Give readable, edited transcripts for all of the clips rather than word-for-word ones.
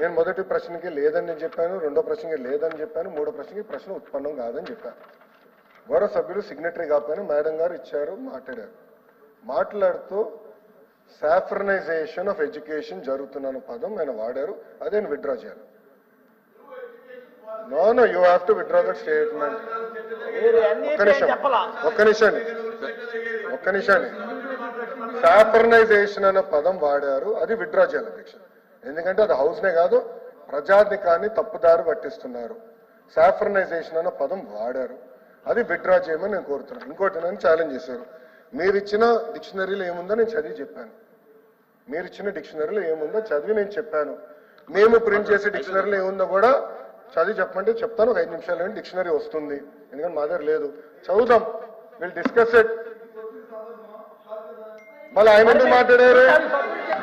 నేను మొదటి ప్రశ్నకి లేదని చెప్పాను, రెండో ప్రశ్నకి లేదని చెప్పాను, మూడో ప్రశ్నకి ప్రశ్న ఉత్పన్నం కాదని చెప్పాను. గౌరవ సభ్యులు సిగ్నటరీ కాకపోయినా మేడం గారు ఇచ్చారు, మాట్లాడుతూ సాఫ్రనైజేషన్ ఆఫ్ ఎడ్యుకేషన్ జరుగుతున్న పదం ఆయన వాడారు. అదే విత్డ్రా చేయాలి. No you have to withdraw that statement. ఒక్క నిమిషం సాఫ్రనైజేషన్ అన్న పదం వాడారు, అది విత్డ్రా చేయాలి అధ్యక్ష. ఎందుకంటే అది హౌస్నే కాదు, ప్రజాధికాన్ని తప్పుదారి పట్టిస్తున్నారు. సాఫ్రనైజేషన్ అన్న పదం వాడారు, అది విత్డ్రా చేయమని నేను కోరుతున్నాను. ఇంకోటి నన్ను ఛాలెంజ్ చేశారు. మీరు ఇచ్చిన డిక్షనరీలో ఏముందో నేను చదివి చెప్పాను. మీరు ఇచ్చిన డిక్షనరీలో ఏముందో చదివి నేను చెప్పాను. మేము ప్రింట్ చేసే డిక్షనరీలో ఏముందో కూడా చదివి చెప్పమంటే చెప్తాను. ఒక 5 నిమిషాలు డిక్షనరీ వస్తుంది, ఎందుకంటే మా దగ్గర లేదు. చదువుదాం, విల్ డిస్కస్ ఇట్. మళ్ళీ ఆయన ఎందుకు మాట్లాడారు?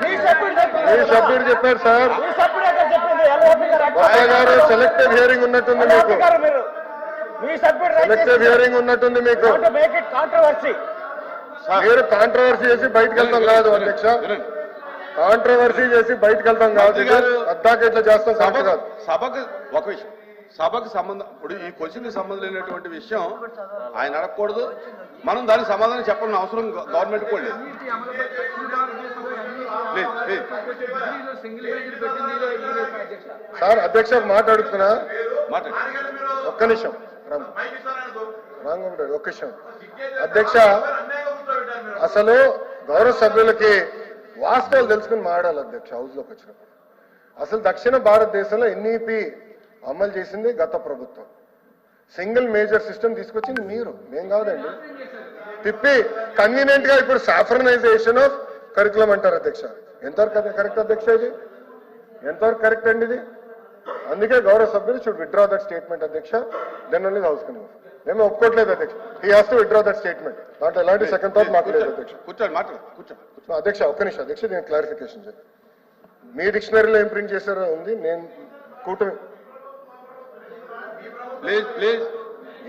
మీ సభ్యుడు చెప్పారు సార్. బాబా గారు సెలెక్టివ్ హియరింగ్ ఉన్నట్టుంది మీకు. సెలెక్టివ్ హియరింగ్ ఉన్నట్టుంది మీకు. మీరు కాంట్రవర్సీ చేసి బయటకు వెళ్తాం కాదు అధ్యక్ష. కాంట్రవర్సీ చేసి బయటకు వెళ్తాం కాదు. అద్దాక ఇట్లా చేస్తాం కరెక్ట్ కాదు. సభకు ఒక విషయం, సభకు సంబంధం, ఇప్పుడు ఈ క్వశ్చన్ కి సంబంధం లేనటువంటి విషయం ఆయన అడగకూడదు. మనం దానికి సమాధానం చెప్పాలని అవసరం గవర్నమెంట్ కూడా లేదు. సార్ అధ్యక్ష మాట్లాడుతున్నా, ఒక్క నిమిషం ఒక్క నిమిషం అధ్యక్ష. అసలు గౌరవ సభ్యులకి వాస్తవాలు తెలుసుకుని మాట్లాడాలి అధ్యక్ష. హౌస్ లోకి వచ్చినప్పుడు అసలు దక్షిణ భారతదేశంలో ఎన్ఈపి అమలు చేసింది గత ప్రభుత్వం. సింగిల్ మేజర్ సిస్టమ్ తీసుకొచ్చింది మీరు, మేం కాదండి. తిప్పి కన్వీనియంట్ గా ఇప్పుడు సాఫ్రనైజేషన్ ఆఫ్ కరికులం అంటారు అధ్యక్ష. ఎంతవరకు కరెక్ట్ అధ్యక్ష? ఇది ఎంతవరకు కరెక్ట్ అండి ఇది? అందుకే గౌరవ సభ్యులు షుడ్ విత్డ్రా దట్ స్టేట్మెంట్ అధ్యక్ష. Then only house can move. మేము ఒప్పుకోవట్లేదు అధ్యక్ష. He has to withdraw that statement. దాంట్లో ఎలాంటి సెకండ్ థాట్ మాకు లేదు అధ్యక్ష. అధ్యక్ష ఒక్క నిమిషం అధ్యక్ష, నేను క్లారిఫికేషన్ చెప్పి, మీ డిక్షనరీలో ఏం ప్రింట్ చేశారో ఉంది. నేను కూటమి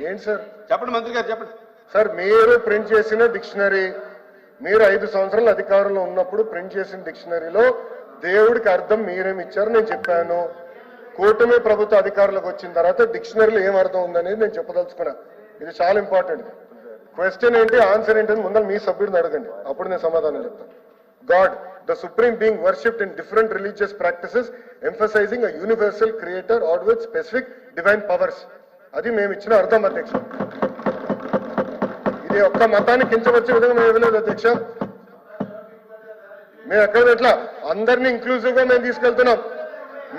ఏంటి సార్ చెప్పండి, మంత్రి గారు చెప్పండి సార్. మీరు ప్రింట్ చేసిన డిక్షనరీ, మీరు 5 సంవత్సరాల అధికారంలో ఉన్నప్పుడు ప్రింట్ చేసిన డిక్షనరీలో దేవుడికి అర్థం మీరేమి ఇచ్చారు నేను చెప్పాను. కూటమి ప్రభుత్వ అధికారులకు వచ్చిన తర్వాత డిక్షనరీలో ఏం అర్థం ఉందనేది నేను చెప్పదలుచుకున్నా. ఇది చాలా ఇంపార్టెంట్. క్వశ్చన్ ఏంటి, ఆన్సర్ ఏంటి అని ముందర మీ సభ్యుడిని అడగండి, అప్పుడు నేను సమాధానం చెప్తాను. God the supreme being worshipped in different religious practices, emphasizing a universal creator or with specific divine powers. అది మేము ఇచ్చిన అర్థం అధ్యక్ష. ఇది ఒక్క మతాన్ని కించవచ్చే విధంగా మేము ఇవ్వలేదు అధ్యక్ష. మేము ఎక్కడ ఎట్లా అందరినీ ఇంక్లూజివ్ గా మేము తీసుకెళ్తున్నాం.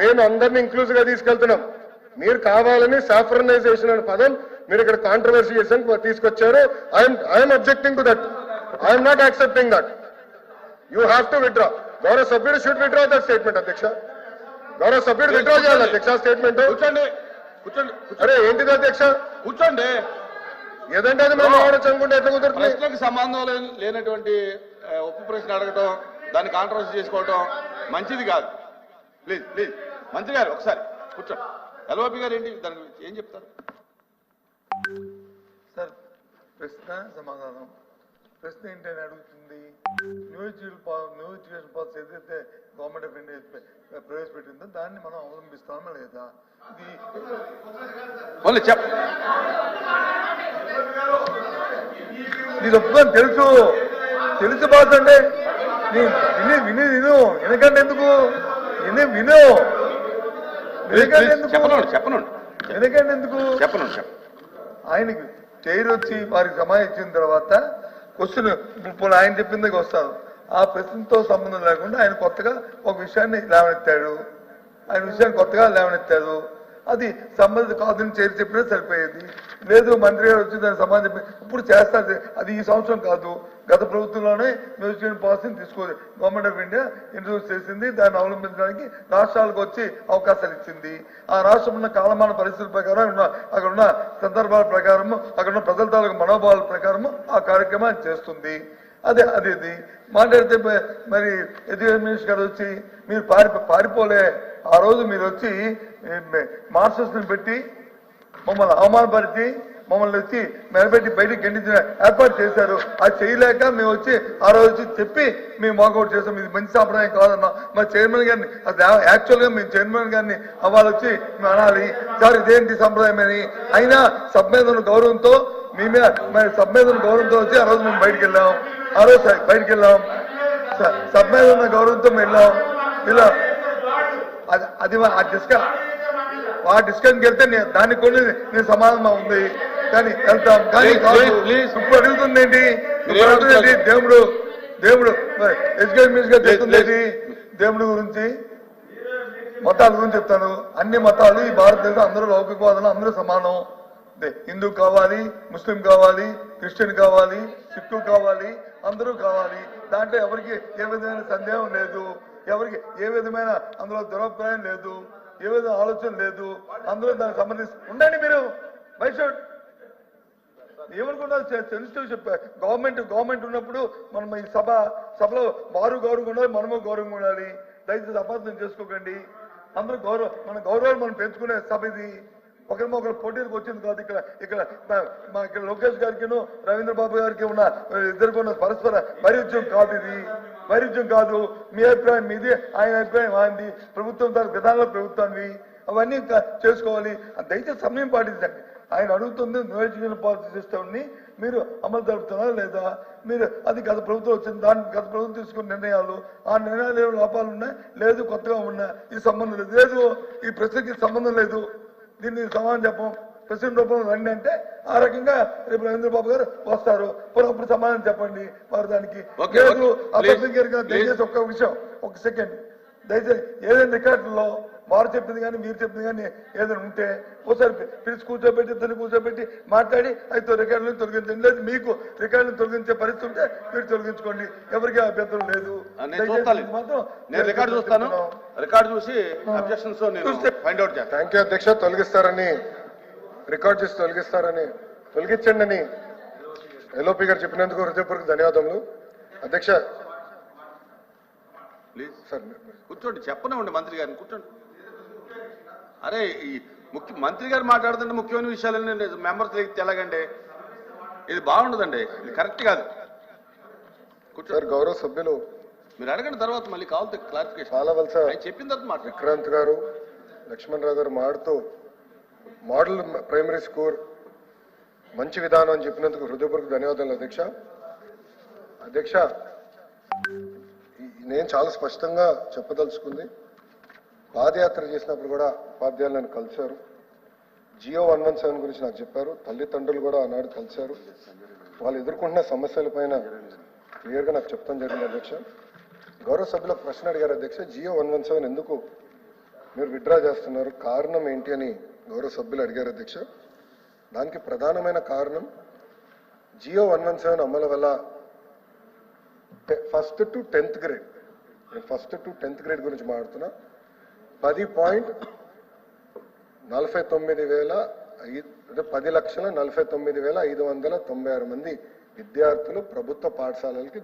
మేము అందరినీ ఇంక్లూజివ్ గా తీసుకెళ్తున్నాం. మీరు కావాలని సాఫ్రనైజేషన్ అనే పదం మీరు ఇక్కడ కాంట్రవర్సీ చేసి తీసుకొచ్చారు. I'm objecting to that. I'm not accepting that. You have to withdraw. గౌరవ సభ్యుడు షుడ్ విత్డ్రా దట్ స్టేట్మెంట్ అధ్యక్ష. గౌరవ సభ్యుడు విత్డ్రా చేయాలి అధ్యక్ష స్టేట్మెంట్. కూర్చోండి. అరే ఏంటిది అధ్యక్ష? కూర్చోండి. ఏదంటే అది మేము ఆడొచ్చు అనుకుంటే ఎట్లా కుదురుతుంది? ప్రశ్నకు సంబంధం లేనటువంటి ఉప్పు ప్రశ్న అడగటం, దాన్ని కాంట్రవర్సీ చేసుకోవటం మంచిది కాదు. ప్లీజ్ మంత్రి గారు ఒకసారి కూర్చోండి. ఎల్ఓపి గారు ఏంటి దాని గురించి ఏం చెప్తారు సార్? ప్రశ్న సమాధానం. ప్రశ్న ఏంటని అడుగుతుంది, న్యూ ఎడ్యుకేషన్ పాలసీ ఏదైతే గవర్నమెంట్ ఆఫ్ ఇండియా ప్రవేశపెట్టిందో దాన్ని మనం అవలంబిస్తామా లేదా? ఇది ఒప్పుకొని తెలుసు బాస్ అంటే విని వెనకంటే ఎందుకు ఆయనకి చైర్ వచ్చి వారికి సమాధానం ఇచ్చిన తర్వాత క్వశ్చన్ ఇప్పుడు ఆయన చెప్పిన దగ్గర వస్తాను. ఆ ప్రశ్నతో సంబంధం లేకుండా ఆయన కొత్తగా ఒక విషయాన్ని లేవనెత్తాడు. అది సంబంధిత కాదని చేరి చెప్పినా సరిపోయేది. లేదు మంత్రి గారు వచ్చి దానికి సమాధానం చెప్పి ఇప్పుడు చేస్తారు. అది ఈ సంవత్సరం కాదు, గత ప్రభుత్వంలోనే మ్యూజియం పాలసీని తీసుకోవాలి. గవర్నమెంట్ ఆఫ్ ఇండియా ఇంట్రడ్యూస్ చేసింది. దాన్ని అవలంబించడానికి రాష్ట్రాలకు వచ్చి అవకాశాలు ఇచ్చింది. ఆ రాష్ట్రం ఉన్న కాలమాన పరిస్థితుల ప్రకారం, అక్కడ ఉన్న సందర్భాల ప్రకారము, అక్కడ ఉన్న ప్రజల తాలూకు మనోభావాల ప్రకారము ఆ కార్యక్రమాన్ని చేస్తుంది. అది మాట్లాడితే మరి ఎడ్యుకేషన్ మినిస్టర్ గారు వచ్చి మీరు పారిపోలే. ఆ రోజు మీరు వచ్చి మార్క్సిస్ట్ని పెట్టి మమ్మల్ని అవమానపరిచి మమ్మల్ని వచ్చి మెలబెట్టి బయటికి గెండించిన ఏర్పాటు చేశారు. అది చేయలేక మేము వచ్చి ఆ రోజు వచ్చి చెప్పి మేము వాకౌట్ చేస్తాం. ఇది మంచి సాంప్రదాయం కాదన్నా. మా చైర్మన్ గారిని యాక్చువల్గా మేము చైర్మన్ గారిని వాళ్ళు వచ్చి మేము అనాలి, సార్ ఇదేంటి సంప్రదాయం అని. అయినా సబ్ మీద ఉన్న గౌరవంతో మేమే సబ్ మీద ఉన్న గౌరవంతో వచ్చి ఆ రోజు మేము బయటకు వెళ్ళాం. ఆ రోజు బయటకు వెళ్ళాం, సబ్ మీద ఉన్న గౌరవంతో మేము వెళ్ళాం. ఇలా అది ఆ డిస్కషన్కి వెళ్తే దానికి కూడా నేను సమాధానం ఉంది కానీ వెళ్తాం. కానీ ఇప్పుడు అడుగుతుంది ఏంటి, ఇప్పుడు అడుగుతుంది దేవుడు ఎడ్యుకేషన్ మినిస్టర్ చెప్తుంది ఏంటి, దేవుడి గురించి మతాల గురించి చెప్తాను. అన్ని మతాలు ఈ భారతదేశం అందరూ లౌకికవాదులు, అందరూ సమానం. హిందూ కావాలి, ముస్లిం కావాలి, క్రిస్టియన్ కావాలి, సిక్కు కావాలి, అందరూ కావాలి. దాంట్లో ఎవరికి ఏ విధమైన సందేహం లేదు, ఎవరికి ఏ విధమైన అందులో దురభిప్రాయం లేదు, ఏ విధమైన ఆలోచన లేదు. అందరూ దానికి సంబంధించి ఉండండి. మీరు బైషోట్ ఏమనుకుంటారు, సెన్సిటివ్ చెప్పారు. గవర్నమెంట్ ఉన్నప్పుడు మనం ఈ సభలో వారు గౌరవంగా ఉండాలి, మనము గౌరవంగా ఉండాలి. దయచేసి అపార్థం చేసుకోకండి. అందరూ మన గౌరవాలు మనం పెంచుకునే సభ ఇది. ఒకరు పోటీలకు వచ్చింది కాదు. ఇక్కడ లోకేష్ గారికి రవీంద్ర బాబు గారికి ఉన్న ఇద్దరికి ఉన్న పరస్పర వైరుధ్యం కాదు. ఇది వైరుధ్యం కాదు. మీ అభిప్రాయం మీది, ఆయన అభిప్రాయం ఆయనది, ప్రభుత్వం దాని విధానంలో ప్రభుత్వాన్ని అవన్నీ చేసుకోవాలి. దయచేసి సమయం పాటించండి. ఆయన అడుగుతుంది నియోజకవర్గ పాలసీ సిస్టమ్ని మీరు అమలు జరుపుతున్నారా లేదా, మీరు అది గత ప్రభుత్వం వచ్చింది, గత ప్రభుత్వం తీసుకున్న నిర్ణయాలు, ఆ నిర్ణయాలు ఏమైనా లోపాలు ఉన్నాయి, లేదు కొత్తగా ఉన్నాయి, ఈ సంబంధం లేదు, ఈ ప్రశ్నకి సంబంధం లేదు, దీన్ని సమాధానం చెప్పం, ప్రెసిడెంట్ రూపంలో రండి అంటే ఆ రకంగా రేపు రవీంద్ర బాబు గారు వస్తారు. అప్పుడు సమాధానం చెప్పండి వారు దానికి. లేదు దయచేసి ఒక్క విషయం, ఒక సెకండ్ దయచేసి ఏదైనా రికార్డుల్లో వారు చెప్పింది కానీ మీరు చెప్పింది కానీ ఏదైనా ఉంటే ఒకసారి పిలిచి కూర్చోబెట్టి ఇద్దరిని కూర్చోబెట్టి మాట్లాడి అయితే రికార్డులను తొలగించండి. లేదు మీకు రికార్డులను తొలగించే పరిస్థితి ఉంటే మీరు తొలగించుకోండి, ఎవరికి అభ్యంతరం లేదు. థ్యాంక్ యూ అధ్యక్ష. తొలగిస్తారని రికార్డు చేసి తొలగించండి అని ఎల్ఓపి గారు చెప్పినందుకు హృదయపూర్వక ధన్యవాదములు. అధ్యక్ష ప్లీజ్ సార్ కూర్చోండి, చెప్పనివ్వండి మంత్రి గారిని, కూర్చోండి. అరే ఈ మంత్రి గారు మాట్లాడుతుంటే ముఖ్యమైన విషయాలన్నీ మెంబర్స్ తెలగండి, ఇది బాగుండదండి, ఇది కరెక్ట్ కాదు. కూర్చోండి. గౌరవ సభ్యులు మీరు అడగండి, తర్వాత మళ్ళీ కావాలి క్లారిఫికేషన్. పాలవలస చెప్పిన తర్వాత మాట విక్రాంత్ గారు, లక్ష్మణ్ రావు గారు మాడుతూ మోడల్ ప్రైమరీ స్కూల్ మంచి విధానం అని చెప్పినందుకు హృదయపూర్వక ధన్యవాదాలు అధ్యక్ష. అధ్యక్ష నేను చాలా స్పష్టంగా చెప్పదలుచుకుంది, పాదయాత్ర చేసినప్పుడు కూడా ఉపాధ్యాయులు నన్ను కలిశారు, జియో 117 గురించి నాకు చెప్పారు, తల్లిదండ్రులు కూడా ఆనాడు కలిశారు, వాళ్ళు ఎదుర్కొంటున్న సమస్యల పైన క్లియర్గా నాకు చెప్తాం జరిగింది అధ్యక్ష. గౌరవ సభ్యులకు ప్రశ్న అడిగారు అధ్యక్ష, జియో 117 ఎందుకు మీరు విత్డ్రా చేస్తున్నారు, కారణం ఏంటి అని గౌరవ సభ్యులు అడిగారు అధ్యక్ష. దానికి ప్రధానమైన కారణం జియో 117 అమలు వల్ల ఫస్ట్ టు 10th గ్రేడ్, నేను ఫస్ట్ టు 10th గ్రేడ్ గురించి మాట్లాడుతున్నా, 10,49,596 మంది విద్యార్థులు ప్రభుత్వ పాఠశాలలకి